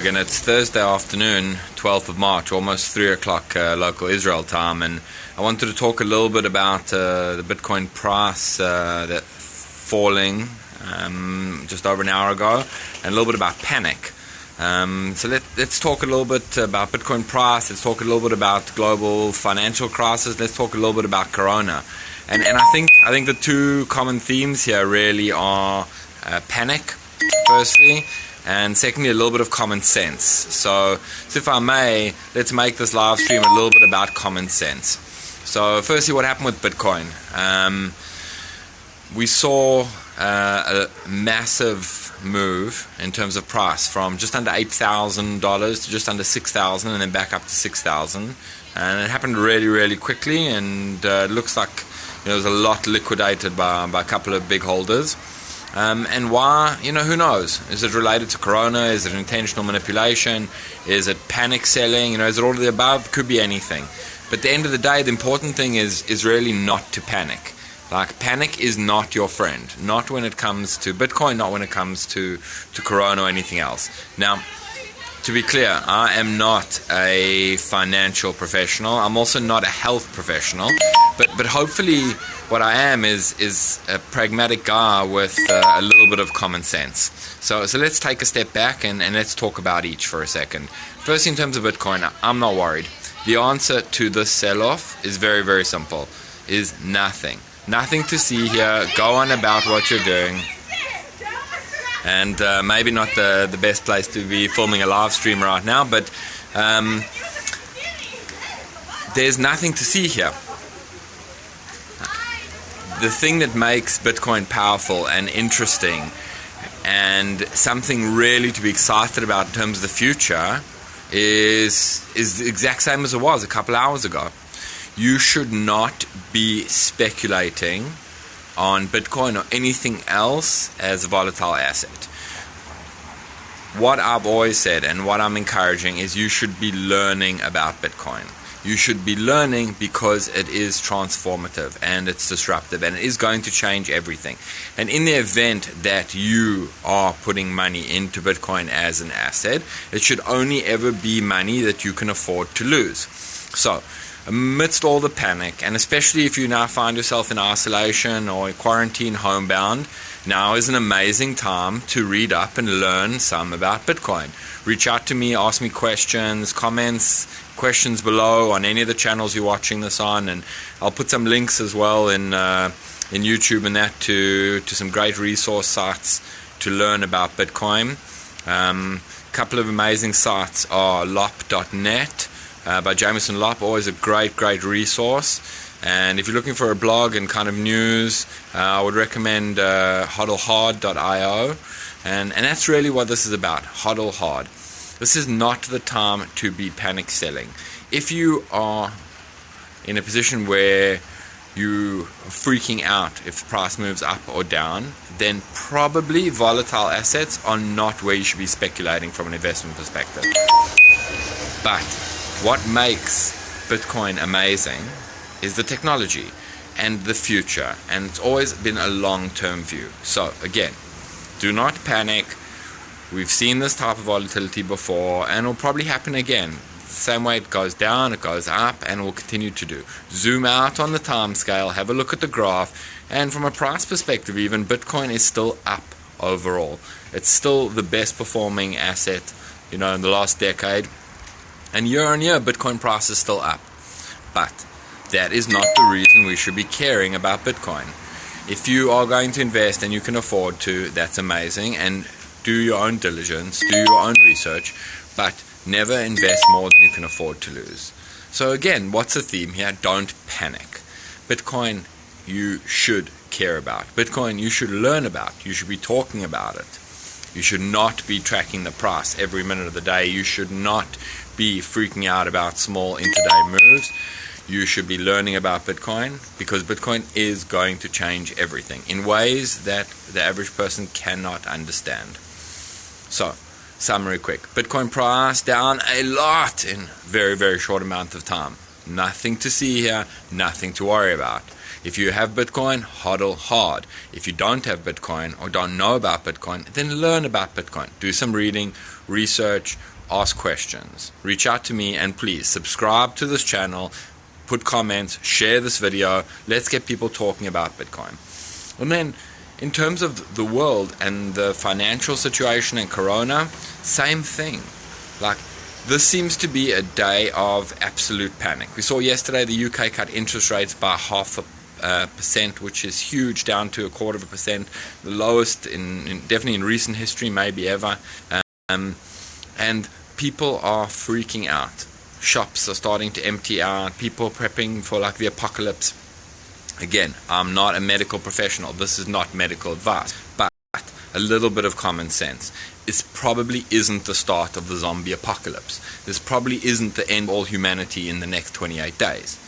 And it's Thursday afternoon, 12th of March, almost 3 o'clock local Israel time, and I wanted to talk a little bit about the Bitcoin price that falling just over an hour ago, and a little bit about panic. So let's talk a little bit about Bitcoin price, let's talk a little bit about global financial crisis, let's talk a little bit about Corona. And I think the two common themes here really are panic, firstly, and secondly, a little bit of common sense. So if I may, let's make this live stream a little bit about common sense. So firstly, what happened with Bitcoin? We saw a massive move in terms of price from just under $8,000 to just under $6,000 and then back up to $6,000. And it happened really, really quickly, and it looks like there was a lot liquidated by a couple of big holders. And why? Who knows? Is it related to Corona? Is it intentional manipulation? Is it panic selling? Is it all of the above? Could be anything. But at the end of the day, the important thing is really not to panic. Like, panic is not your friend. Not when it comes to Bitcoin, not when it comes to Corona or anything else. Now, to be clear, I am not a financial professional. I'm also not a health professional. But hopefully what I am is a pragmatic guy with a little bit of common sense. So let's take a step back and let's talk about each for a second. First, in terms of Bitcoin, I'm not worried. The answer to this sell-off is very, very simple. Is nothing. Nothing to see here. Go on about what you're doing. And maybe not the best place to be filming a live stream right now, but there's nothing to see here. The thing that makes Bitcoin powerful and interesting and something really to be excited about in terms of the future is the exact same as it was a couple hours ago. You should not be speculating on Bitcoin or anything else as a volatile asset. What I've always said and what I'm encouraging is you should be learning about Bitcoin. You should be learning because it is transformative and it's disruptive and it is going to change everything. And in the event that you are putting money into Bitcoin as an asset, it should only ever be money that you can afford to lose. So, amidst all the panic, and especially if you now find yourself in isolation or quarantine homebound, now is an amazing time to read up and learn some about Bitcoin. Reach out to me, ask me questions, questions below on any of the channels you're watching this on, and I'll put some links as well in YouTube and that to some great resource sites to learn about Bitcoin. A couple of amazing sites are lop.net by Jameson Lopp, always a great resource. And if you're looking for a blog and kind of news, I would recommend hodlhard.io, and that's really what this is about. Hodl Hard. This is not the time to be panic selling. If you are in a position where you are freaking out if the price moves up or down, then probably volatile assets are not where you should be speculating from an investment perspective. But what makes Bitcoin amazing is the technology and the future, and it's always been a long-term view. So again, do not panic. We've seen this type of volatility before, and it'll probably happen again. Same way it goes down, it goes up, and will continue to do. Zoom out on the time scale, have a look at the graph, and from a price perspective even, Bitcoin is still up overall. It's still the best performing asset in the last decade, and year on year Bitcoin price is still up. But that is not the reason we should be caring about Bitcoin. If you are going to invest and you can afford to, that's amazing, and do your own diligence, do your own research, but never invest more than you can afford to lose. So again, what's the theme here? Don't panic. Bitcoin you should care about. Bitcoin you should learn about. You should be talking about it. You should not be tracking the price every minute of the day. You should not be freaking out about small intraday moves. You should be learning about Bitcoin, because Bitcoin is going to change everything in ways that the average person cannot understand. So, summary quick. Bitcoin price down a lot in very short amount of time. Nothing to see here, nothing to worry about. If you have Bitcoin, hodl hard. If you don't have Bitcoin or don't know about Bitcoin, then learn about Bitcoin. Do some reading, research, ask questions. Reach out to me, and please subscribe to this channel, put comments, share this video. Let's get people talking about Bitcoin. And then in terms of the world and the financial situation and Corona, same thing. Like, this seems to be a day of absolute panic. We saw yesterday the UK cut interest rates by 0.5%, which is huge, down to 0.25%, the lowest definitely in recent history, maybe ever. And people are freaking out. Shops are starting to empty out. People prepping for like the apocalypse. Again, I'm not a medical professional. This is not medical advice, but a little bit of common sense. This probably isn't the start of the zombie apocalypse. This probably isn't the end of all humanity in the next 28 days.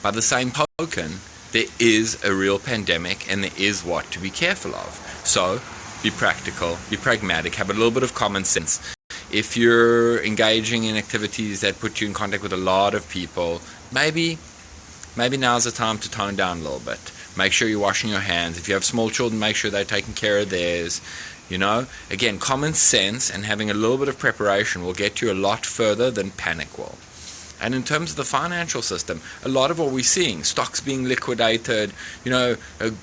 By the same token, there is a real pandemic, and there is what to be careful of. So be practical, be pragmatic, have a little bit of common sense. If you're engaging in activities that put you in contact with a lot of people, maybe now's the time to tone down a little bit. Make sure you're washing your hands. If you have small children, make sure they're taking care of theirs. Again, common sense and having a little bit of preparation will get you a lot further than panic will. And in terms of the financial system, a lot of what we're seeing, stocks being liquidated,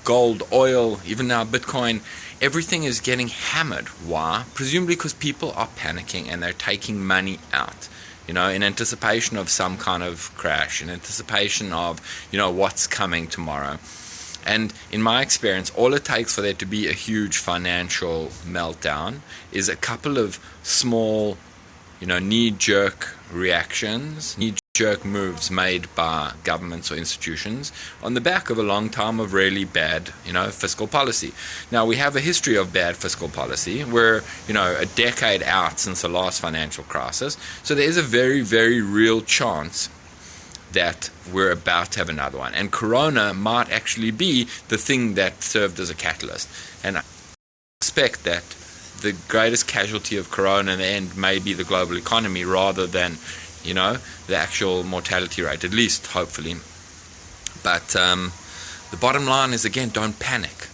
gold, oil, even now Bitcoin, everything is getting hammered. Why? Presumably because people are panicking and they're taking money out, in anticipation of some kind of crash, in anticipation of, what's coming tomorrow. And in my experience, all it takes for there to be a huge financial meltdown is a couple of small, knee-jerk reactions, knee-jerk moves made by governments or institutions on the back of a long time of really bad, fiscal policy. Now, we have a history of bad fiscal policy. We're, a decade out since the last financial crisis. So there is a very, very real chance that we're about to have another one. And Corona might actually be the thing that served as a catalyst. And I expect that the greatest casualty of Corona in the end may be the global economy rather than, the actual mortality rate, at least, hopefully. But the bottom line is, again, don't panic.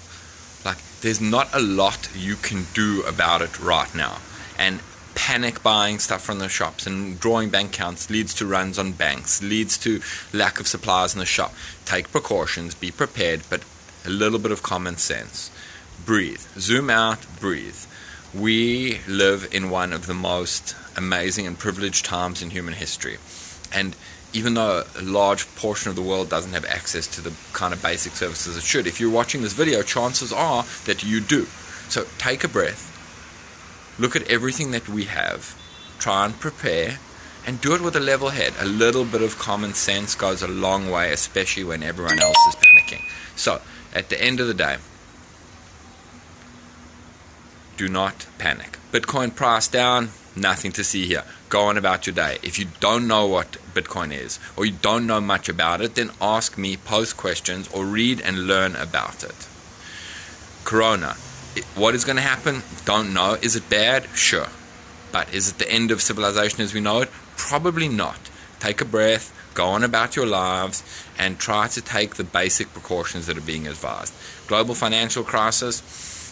Like, there's not a lot you can do about it right now. And panic buying stuff from the shops and drawing bank accounts leads to runs on banks, leads to lack of supplies in the shop. Take precautions, be prepared, but a little bit of common sense. Breathe. Zoom out, breathe. We live in one of the most amazing and privileged times in human history. And even though a large portion of the world doesn't have access to the kind of basic services it should, if you're watching this video, chances are that you do. So take a breath. Look at everything that we have, try and prepare, and do it with a level head. A little bit of common sense goes a long way, especially when everyone else is panicking. So, at the end of the day, do not panic. Bitcoin price down, nothing to see here. Go on about your day. If you don't know what Bitcoin is, or you don't know much about it, then ask me, post questions, or read and learn about it. Corona. What is going to happen? Don't know. Is it bad? Sure. But is it the end of civilization as we know it? Probably not. Take a breath, go on about your lives, and try to take the basic precautions that are being advised. Global financial crisis.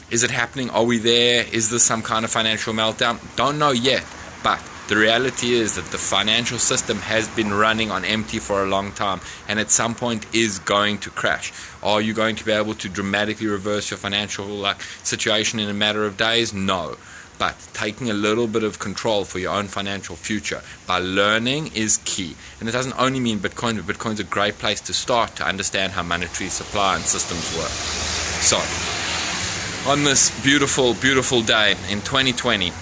Is it happening? Are we there? Is this some kind of financial meltdown? Don't know yet. But the reality is that the financial system has been running on empty for a long time, and at some point is going to crash. Are you going to be able to dramatically reverse your financial situation in a matter of days? No. But taking a little bit of control for your own financial future by learning is key. And it doesn't only mean Bitcoin, but Bitcoin's a great place to start to understand how monetary supply and systems work. So, on this beautiful, beautiful day in 2020,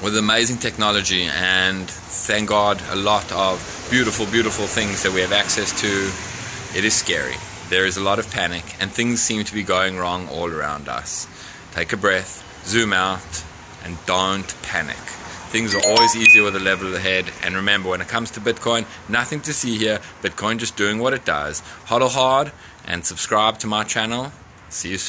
with amazing technology and, thank God, a lot of beautiful, beautiful things that we have access to, it is scary. There is a lot of panic, and things seem to be going wrong all around us. Take a breath, zoom out, and don't panic. Things are always easier with a level ahead, and remember, when it comes to Bitcoin, nothing to see here. Bitcoin just doing what it does. Hodl Hard, and subscribe to my channel. See you soon.